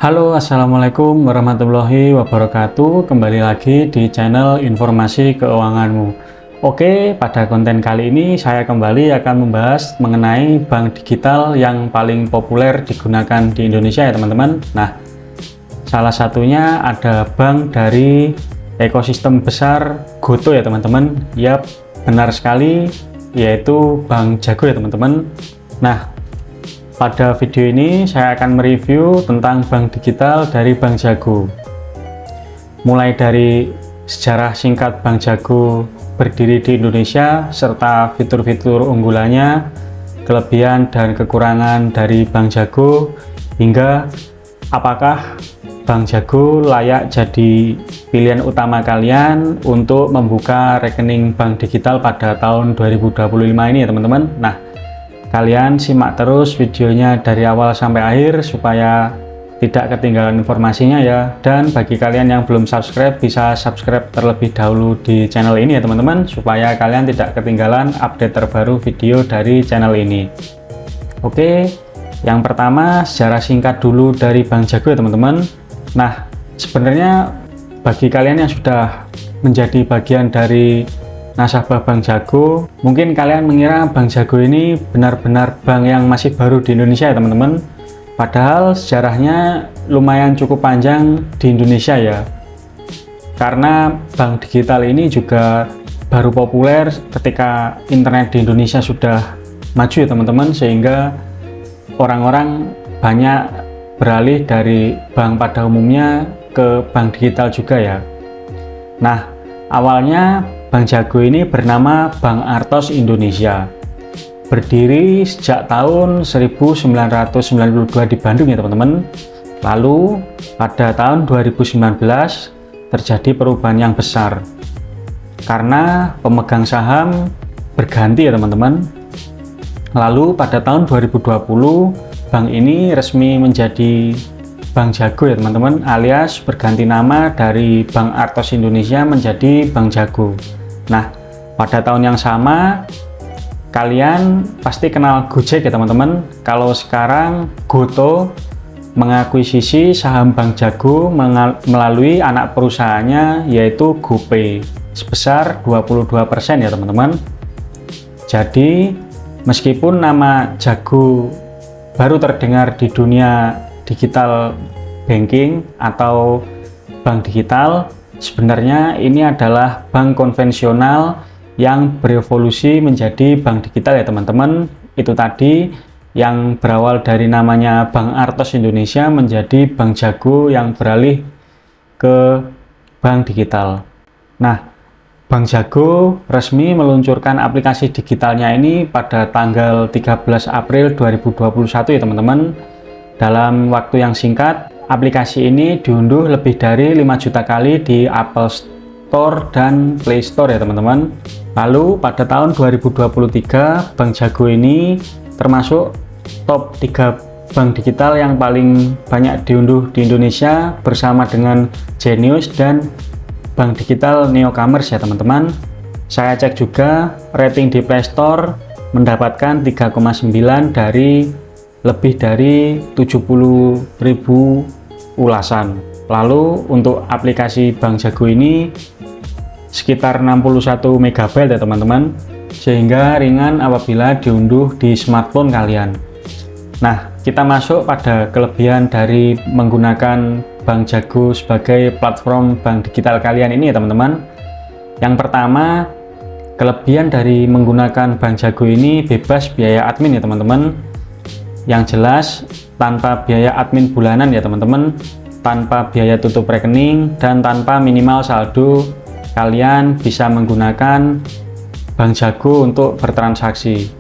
Halo, Assalamualaikum warahmatullahi wabarakatuh. Kembali lagi di channel Informasi Keuanganmu. Oke, pada konten kali ini saya kembali akan membahas mengenai bank digital yang paling populer digunakan di Indonesia ya teman-teman. Nah, salah satunya ada bank dari ekosistem besar Goto ya teman-teman. Yap, benar sekali, yaitu Bank Jago ya teman-teman. Nah, pada video ini saya akan mereview tentang bank digital dari Bank Jago. Mulai dari sejarah singkat Bank Jago berdiri di Indonesia serta fitur-fitur unggulannya, kelebihan dan kekurangan dari Bank Jago, hingga apakah Bank Jago layak jadi pilihan utama kalian untuk membuka rekening bank digital pada tahun 2025 ini ya teman-teman. Nah, kalian simak terus videonya dari awal sampai akhir supaya tidak ketinggalan informasinya ya. Dan bagi kalian yang belum subscribe, bisa subscribe terlebih dahulu di channel ini ya teman-teman, supaya kalian tidak ketinggalan update terbaru video dari channel ini. Oke, yang pertama sejarah singkat dulu dari Bank Jago ya teman-teman. Nah, sebenarnya bagi kalian yang sudah menjadi bagian dari nasabah Bank Jago, mungkin kalian mengira Bank Jago ini benar-benar bank yang masih baru di Indonesia ya teman-teman. Padahal sejarahnya lumayan cukup panjang di Indonesia ya. Karena bank digital ini juga baru populer ketika internet di Indonesia sudah maju ya teman-teman, sehingga orang-orang banyak beralih dari bank pada umumnya ke bank digital juga ya. Nah, awalnya Bank Jago ini bernama Bank Artos Indonesia. Berdiri sejak tahun 1992 di Bandung ya teman-teman. Lalu pada tahun 2019 terjadi perubahan yang besar. Karena pemegang saham berganti ya teman-teman. Lalu pada tahun 2020 bank ini resmi menjadi Bank Jago ya teman-teman, alias berganti nama dari Bank Artos Indonesia menjadi Bank Jago. Nah, pada tahun yang sama kalian pasti kenal Gojek ya teman-teman. Kalau sekarang Goto mengakuisisi saham Bank Jago melalui anak perusahaannya yaitu GoPay sebesar 22% ya teman-teman. Jadi meskipun nama Jago baru terdengar di dunia digital banking atau bank digital, sebenarnya ini adalah bank konvensional yang berevolusi menjadi bank digital ya teman-teman. Itu tadi yang berawal dari namanya Bank Artos Indonesia menjadi Bank Jago yang beralih ke bank digital. Nah, Bank Jago resmi meluncurkan aplikasi digitalnya ini pada tanggal 13 April 2021 ya teman-teman. Dalam waktu yang singkat, aplikasi ini diunduh lebih dari 5 juta kali di Apple Store dan Play Store ya teman-teman. Lalu pada tahun 2023, Bank Jago ini termasuk top 3 bank digital yang paling banyak diunduh di Indonesia bersama dengan Genius dan bank digital Neocommerce ya teman-teman. Saya cek juga rating di Play Store mendapatkan 3,9 dari lebih dari 70.000 ulasan. Lalu untuk aplikasi Bank Jago ini sekitar 61 MB ya teman-teman, sehingga ringan apabila diunduh di smartphone kalian. Nah, kita masuk pada kelebihan dari menggunakan Bank Jago sebagai platform bank digital kalian ini ya teman-teman. Yang pertama, kelebihan dari menggunakan Bank Jago ini bebas biaya admin ya teman-teman. Yang jelas tanpa biaya admin bulanan ya teman-teman, tanpa biaya tutup rekening, dan tanpa minimal saldo, kalian bisa menggunakan Bank Jago untuk bertransaksi.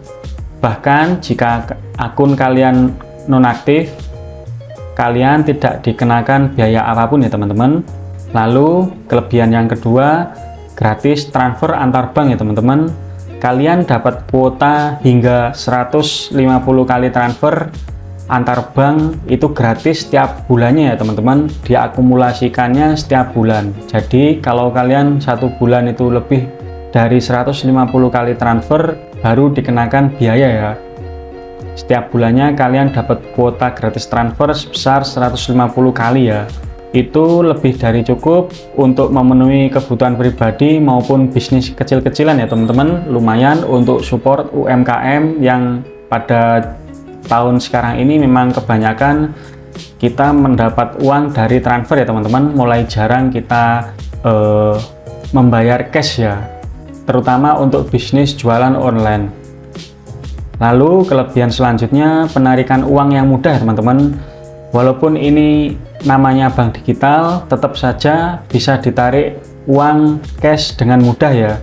Bahkan jika akun kalian nonaktif, kalian tidak dikenakan biaya apapun ya teman-teman. Lalu kelebihan yang kedua, gratis transfer antar bank ya teman-teman. Kalian dapat kuota hingga 150 kali transfer antar bank itu gratis setiap bulannya ya teman-teman, diakumulasikannya setiap bulan. Jadi kalau kalian satu bulan itu lebih dari 150 kali transfer baru dikenakan biaya ya. Setiap bulannya kalian dapat kuota gratis transfer sebesar 150 kali ya. Itu lebih dari cukup untuk memenuhi kebutuhan pribadi maupun bisnis kecil-kecilan ya teman-teman. Lumayan untuk support UMKM yang pada tahun sekarang ini memang kebanyakan kita mendapat uang dari transfer ya teman-teman. Mulai jarang kita membayar cash ya, terutama untuk bisnis jualan online. Lalu kelebihan selanjutnya penarikan uang yang mudah ya teman-teman. Walaupun ini namanya bank digital, tetap saja bisa ditarik uang cash dengan mudah ya.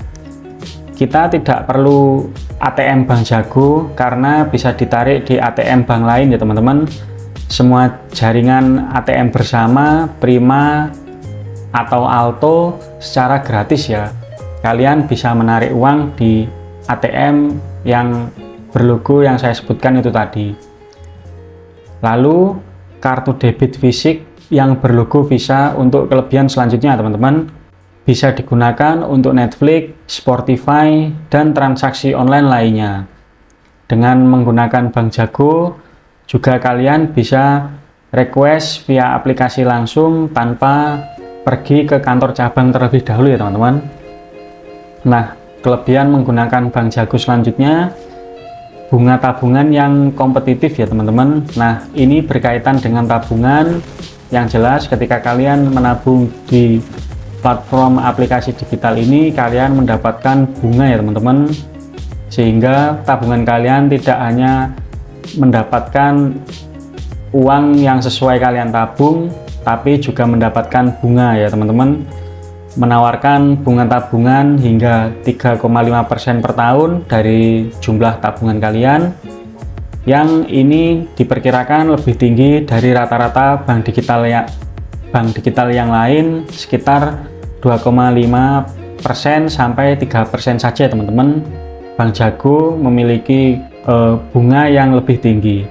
Kita tidak perlu ATM Bank Jago karena bisa ditarik di ATM bank lain ya teman-teman. Semua jaringan ATM bersama, Prima atau Alto secara gratis ya. Kalian bisa menarik uang di ATM yang berlogo yang saya sebutkan itu tadi. Lalu kartu debit fisik yang berlogo Visa untuk kelebihan selanjutnya teman-teman, bisa digunakan untuk Netflix, Spotify, dan transaksi online lainnya. Dengan menggunakan Bank Jago juga kalian bisa request via aplikasi langsung tanpa pergi ke kantor cabang terlebih dahulu ya teman-teman. Nah, kelebihan menggunakan Bank Jago selanjutnya, bunga tabungan yang kompetitif ya teman-teman. Nah, ini berkaitan dengan tabungan. Yang jelas ketika kalian menabung di platform aplikasi digital ini, kalian mendapatkan bunga ya teman-teman, sehingga tabungan kalian tidak hanya mendapatkan uang yang sesuai kalian tabung, tapi juga mendapatkan bunga ya teman-teman. Menawarkan bunga tabungan hingga 3,5% per tahun dari jumlah tabungan kalian, yang ini diperkirakan lebih tinggi dari rata-rata bank digital yang lain, sekitar 2,5% sampai 3% saja teman-teman. Bank Jago memiliki bunga yang lebih tinggi.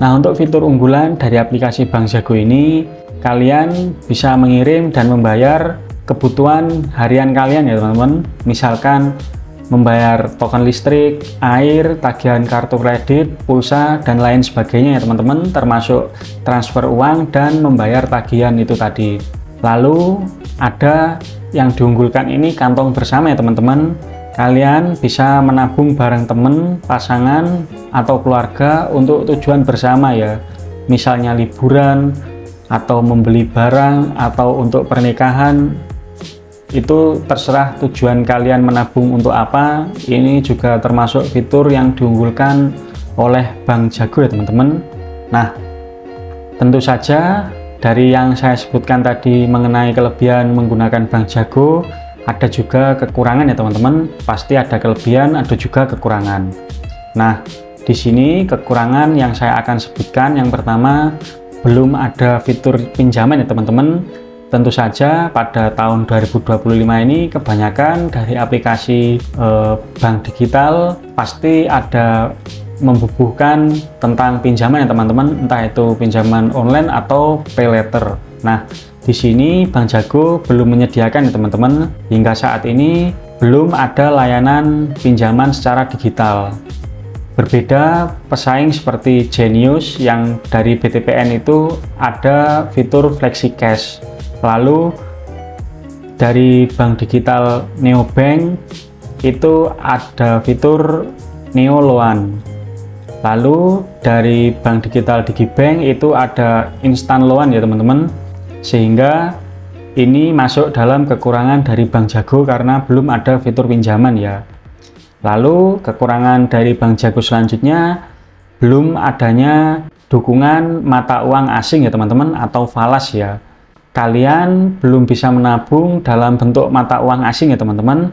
Nah, untuk fitur unggulan dari aplikasi Bank Jago ini, kalian bisa mengirim dan membayar kebutuhan harian kalian ya teman-teman. Misalkan membayar token listrik, air, tagihan kartu kredit, pulsa, dan lain sebagainya ya teman-teman, termasuk transfer uang dan membayar tagihan itu tadi. Lalu ada yang diunggulkan ini kantong bersama ya teman-teman. Kalian bisa menabung bareng teman, pasangan, atau keluarga untuk tujuan bersama ya. Misalnya liburan, atau membeli barang, atau untuk pernikahan. Itu terserah tujuan kalian menabung untuk apa. Ini juga termasuk fitur yang diunggulkan oleh Bank Jago ya teman-teman. Nah, tentu saja dari yang saya sebutkan tadi mengenai kelebihan menggunakan Bank Jago, ada juga kekurangan ya teman-teman. Pasti ada kelebihan, ada juga kekurangan. Nah, di sini kekurangan yang saya akan sebutkan, yang pertama, belum ada fitur pinjaman ya teman-teman. Tentu saja pada tahun 2025 ini kebanyakan dari aplikasi bank digital pasti ada membubuhkan tentang pinjaman ya teman-teman, entah itu pinjaman online atau pay later. Nah, di sini Bank Jago belum menyediakan ya teman-teman. Hingga saat ini belum ada layanan pinjaman secara digital. Berbeda pesaing seperti Genius yang dari BTPN itu ada fitur Flexi Cash. Lalu dari bank digital Neobank itu ada fitur Neo Loan. Lalu dari bank digital Digibank itu ada Instant Loan ya teman-teman. Sehingga ini masuk dalam kekurangan dari Bank Jago karena belum ada fitur pinjaman ya. Lalu kekurangan dari Bank Jago selanjutnya, belum adanya dukungan mata uang asing ya teman-teman, atau falas ya. Kalian belum bisa menabung dalam bentuk mata uang asing ya teman-teman,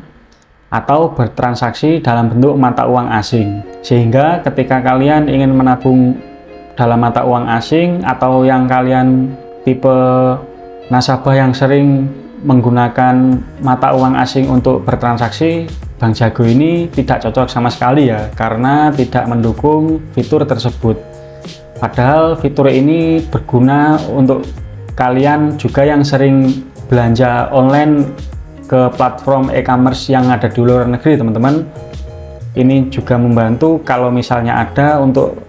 atau bertransaksi dalam bentuk mata uang asing. Sehingga ketika kalian ingin menabung dalam mata uang asing, atau yang kalian tipe nasabah yang sering menggunakan mata uang asing untuk bertransaksi, Bank Jago ini tidak cocok sama sekali ya, karena tidak mendukung fitur tersebut. Padahal fitur ini berguna untuk kalian juga yang sering belanja online ke platform e-commerce yang ada di luar negeri teman-teman. ini juga membantu kalau misalnya ada untuk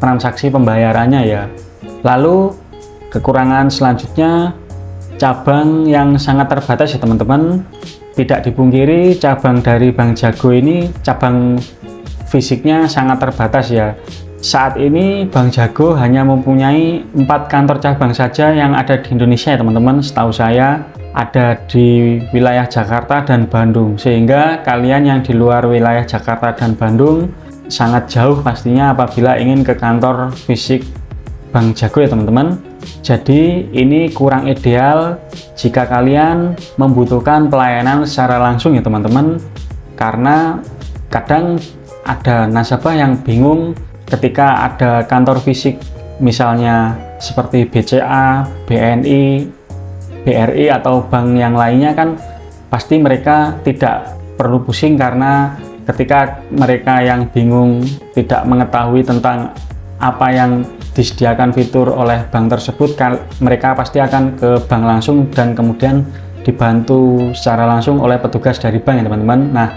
transaksi pembayarannya ya. Lalu kekurangan selanjutnya, cabang yang sangat terbatas ya teman-teman. Tidak dipungkiri cabang dari Bank Jago ini cabang fisiknya sangat terbatas ya. Saat ini Bank Jago hanya mempunyai 4 kantor cabang saja yang ada di Indonesia ya teman-teman. Setahu saya ada di wilayah Jakarta dan Bandung, sehingga kalian yang di luar wilayah Jakarta dan Bandung sangat jauh pastinya apabila ingin ke kantor fisik Bank Jago ya teman-teman. Jadi ini kurang ideal jika kalian membutuhkan pelayanan secara langsung ya teman-teman, karena kadang ada nasabah yang bingung ketika ada kantor fisik misalnya seperti BCA, BNI, BRI atau bank yang lainnya, kan pasti mereka tidak perlu pusing karena ketika mereka yang bingung tidak mengetahui tentang apa yang disediakan fitur oleh bank tersebut, mereka pasti akan ke bank langsung dan kemudian dibantu secara langsung oleh petugas dari bank ya teman-teman. Nah,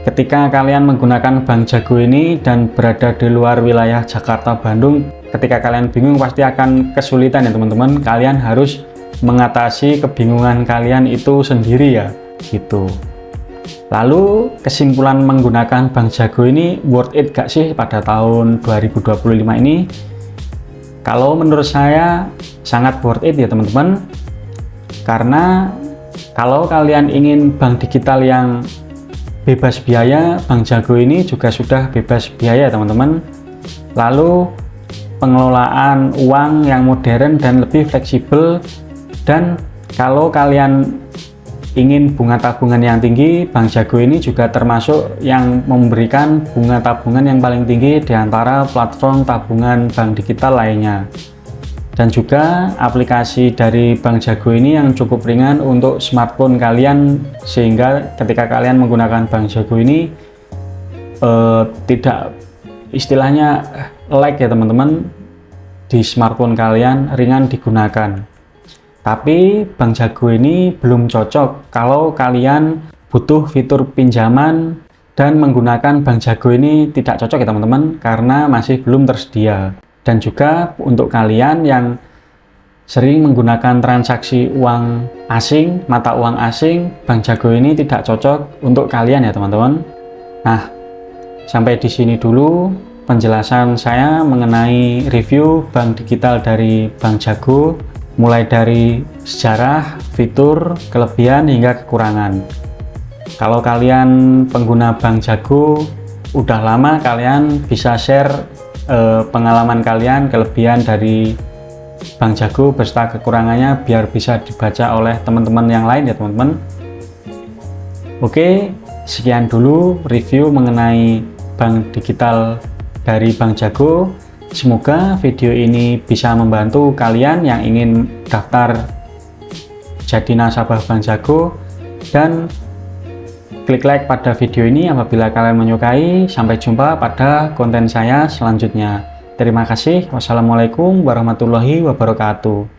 ketika kalian menggunakan Bank Jago ini dan berada di luar wilayah Jakarta Bandung, ketika kalian bingung pasti akan kesulitan ya teman-teman. Kalian harus mengatasi kebingungan kalian itu sendiri ya gitu. Lalu kesimpulan menggunakan Bank Jago ini worth it gak sih pada tahun 2025 ini? Kalau menurut saya sangat worth it ya teman-teman, karena kalau kalian ingin bank digital yang bebas biaya, Bank Jago ini juga sudah bebas biaya teman-teman. Lalu pengelolaan uang yang modern dan lebih fleksibel, dan kalau kalian ingin bunga tabungan yang tinggi, Bank Jago ini juga termasuk yang memberikan bunga tabungan yang paling tinggi di antara platform tabungan bank digital lainnya. Dan juga aplikasi dari Bank Jago ini yang cukup ringan untuk smartphone kalian, sehingga ketika kalian menggunakan Bank Jago ini tidak istilahnya lag ya teman-teman di smartphone kalian, ringan digunakan. Tapi Bank Jago ini belum cocok kalau kalian butuh fitur pinjaman, dan menggunakan Bank Jago ini tidak cocok ya teman-teman, karena masih belum tersedia. Dan juga untuk kalian yang sering menggunakan transaksi uang asing, mata uang asing, Bank Jago ini tidak cocok untuk kalian ya teman-teman. Nah, sampai di sini dulu penjelasan saya mengenai review bank digital dari Bank Jago, mulai dari sejarah, fitur, kelebihan hingga kekurangan. Kalau kalian pengguna Bank Jago udah lama, kalian bisa share pengalaman kalian, kelebihan dari Bank Jago beserta kekurangannya biar bisa dibaca oleh teman-teman yang lain ya teman-teman. Oke, sekian dulu review mengenai bank digital dari Bank Jago. Semoga video ini bisa membantu kalian yang ingin daftar jadi nasabah Bank Jago, dan klik like pada video ini apabila kalian menyukai. Sampai jumpa pada konten saya selanjutnya. Terima kasih. Wassalamualaikum warahmatullahi wabarakatuh.